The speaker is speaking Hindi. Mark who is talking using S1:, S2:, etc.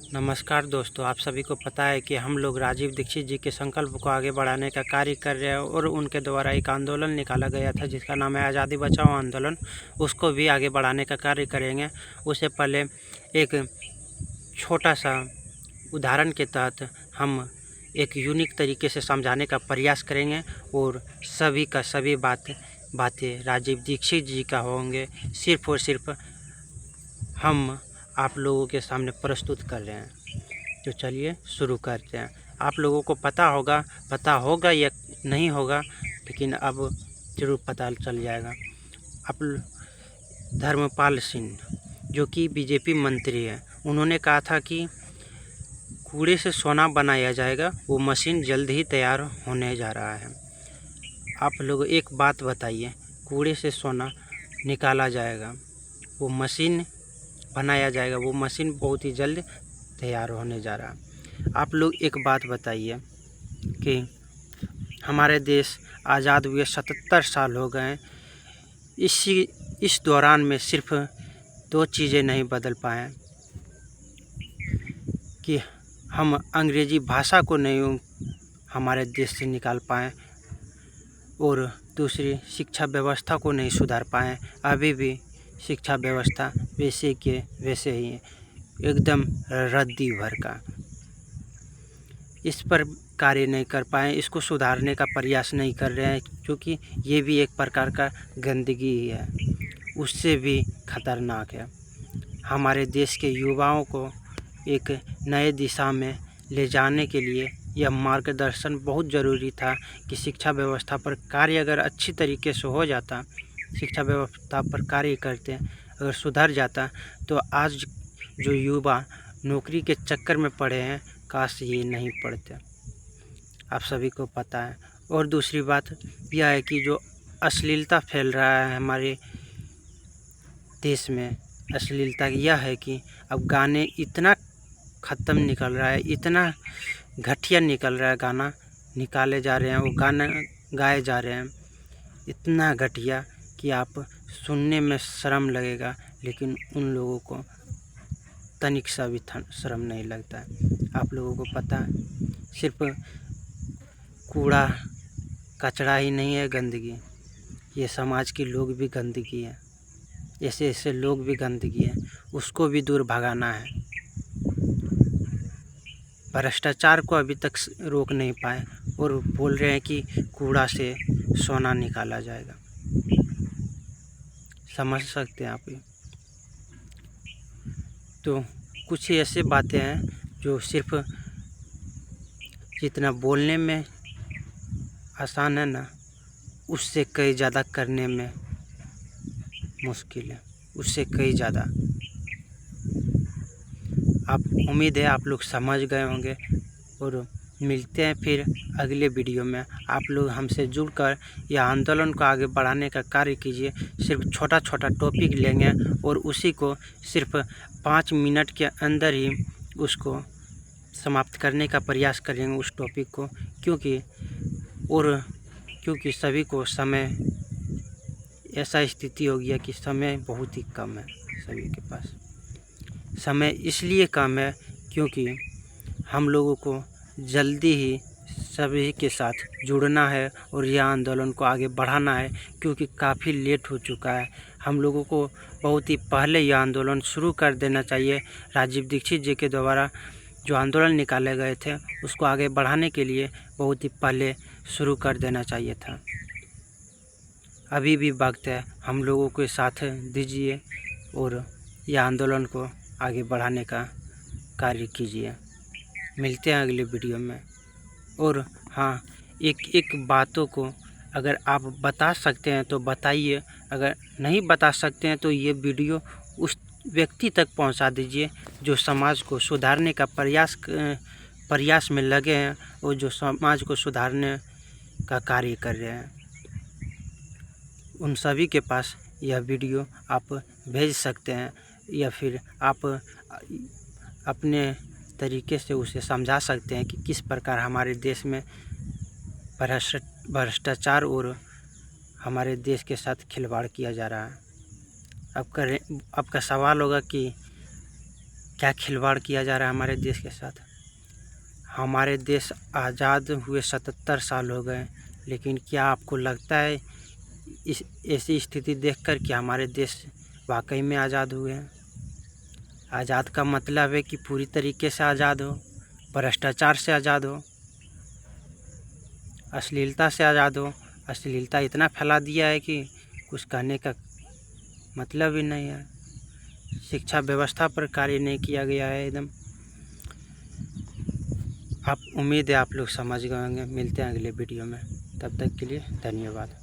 S1: नमस्कार दोस्तों, आप सभी को पता है कि हम लोग राजीव दीक्षित जी के संकल्प को आगे बढ़ाने का कार्य कर रहे हैं और उनके द्वारा एक आंदोलन निकाला गया था जिसका नाम है आज़ादी बचाओ आंदोलन। उसको भी आगे बढ़ाने का कार्य करेंगे। उससे पहले एक छोटा सा उदाहरण के तहत हम एक यूनिक तरीके से समझाने का प्रयास करेंगे और सभी का सभी बातें राजीव दीक्षित जी का होंगे। सिर्फ और सिर्फ हम आप लोगों के सामने प्रस्तुत कर रहे हैं। तो चलिए शुरू करते हैं। आप लोगों को पता होगा या नहीं होगा, लेकिन अब ज़रूर पता चल जाएगा। आप धर्मपाल सिंह जो कि बीजेपी मंत्री है, उन्होंने कहा था कि कूड़े से सोना बनाया जाएगा। वो मशीन जल्द ही तैयार होने जा रहा है। आप लोग एक बात बताइए, कूड़े से सोना निकाला जाएगा, वो मशीन बनाया जाएगा, वो मशीन बहुत ही जल्द तैयार होने जा रहा है। आप लोग एक बात बताइए कि हमारे देश आज़ाद हुए 77 साल हो गए। इस दौरान में सिर्फ 2 चीज़ें नहीं बदल पाए कि हम अंग्रेज़ी भाषा को नहीं हमारे देश से निकाल पाए और दूसरी शिक्षा व्यवस्था को नहीं सुधार पाए। अभी भी शिक्षा व्यवस्था वैसे के वैसे ही है, एकदम रद्दी भर का। इस पर कार्य नहीं कर पाए, इसको सुधारने का प्रयास नहीं कर रहे हैं, क्योंकि ये भी एक प्रकार का गंदगी ही है, उससे भी खतरनाक है। हमारे देश के युवाओं को एक नए दिशा में ले जाने के लिए यह मार्गदर्शन बहुत ज़रूरी था कि शिक्षा व्यवस्था पर कार्य अगर अच्छी तरीके से हो जाता, शिक्षा व्यवस्था पर कार्य करते अगर सुधर जाता, तो आज जो युवा नौकरी के चक्कर में पड़े हैं, काश ये नहीं पड़ते। आप सभी को पता है। और दूसरी बात यह है कि जो अश्लीलता फैल रहा है हमारे देश में, अश्लीलता यह है कि अब गाने इतना ख़त्म निकल रहा है, इतना घटिया निकल रहा है, गाना निकाले जा रहे हैं, वो गाना गाए जा रहे हैं इतना घटिया कि आप सुनने में शर्म लगेगा, लेकिन उन लोगों को तनिक सा भी शर्म नहीं लगता है। आप लोगों को पता है, सिर्फ कूड़ा कचरा ही नहीं है गंदगी, ये समाज के लोग भी गंदगी है, ऐसे ऐसे लोग भी गंदगी है, उसको भी दूर भगाना है। भ्रष्टाचार को अभी तक रोक नहीं पाए और बोल रहे हैं कि कूड़ा से सोना निकाला जाएगा। समझ सकते हैं आप। तो कुछ ऐसे बातें हैं जो सिर्फ जितना बोलने में आसान है ना, उससे कई ज़्यादा करने में मुश्किल है, उससे कई ज़्यादा। आप उम्मीद है आप लोग समझ गए होंगे और मिलते हैं फिर अगले वीडियो में। आप लोग हमसे जुड़कर यह आंदोलन को आगे बढ़ाने का कार्य कीजिए। सिर्फ छोटा छोटा टॉपिक लेंगे और उसी को सिर्फ 5 मिनट के अंदर ही उसको समाप्त करने का प्रयास करेंगे उस टॉपिक को, क्योंकि सभी को समय, ऐसा स्थिति हो गया कि समय बहुत ही कम है। सभी के पास समय इसलिए कम है क्योंकि हम लोगों को जल्दी ही सभी के साथ जुड़ना है और यह आंदोलन को आगे बढ़ाना है, क्योंकि काफ़ी लेट हो चुका है। हम लोगों को बहुत ही पहले यह आंदोलन शुरू कर देना चाहिए। राजीव दीक्षित जी के द्वारा जो आंदोलन निकाले गए थे, उसको आगे बढ़ाने के लिए बहुत ही पहले शुरू कर देना चाहिए था। अभी भी वक्त है, हम लोगों के साथ दीजिए और यह आंदोलन को आगे बढ़ाने का कार्य कीजिए। मिलते हैं अगले वीडियो में। और हाँ, एक बातों को अगर आप बता सकते हैं तो बताइए, अगर नहीं बता सकते हैं तो ये वीडियो उस व्यक्ति तक पहुंचा दीजिए जो समाज को सुधारने का प्रयास में लगे हैं और जो समाज को सुधारने का कार्य कर रहे हैं। उन सभी के पास यह वीडियो आप भेज सकते हैं या फिर आप अपने तरीके से उसे समझा सकते हैं कि किस प्रकार हमारे देश में भ्रष्टाचार और हमारे देश के साथ खिलवाड़ किया जा रहा है। आपका सवाल होगा कि क्या खिलवाड़ किया जा रहा है हमारे देश के साथ। हमारे देश आज़ाद हुए 77 साल हो गए, लेकिन क्या आपको लगता है इस ऐसी स्थिति देखकर कि हमारे देश वाकई में आज़ाद हुए हैं? आज़ाद का मतलब है कि पूरी तरीके से आज़ाद हो, भ्रष्टाचार से आज़ाद हो, अश्लीलता से आज़ाद हो। अश्लीलता इतना फैला दिया है कि कुछ कहने का मतलब ही नहीं है। शिक्षा व्यवस्था पर कार्य नहीं किया गया है एकदम। उम्मीद है आप लोग समझ गए होंगे। मिलते हैं अगले वीडियो में, तब तक के लिए धन्यवाद।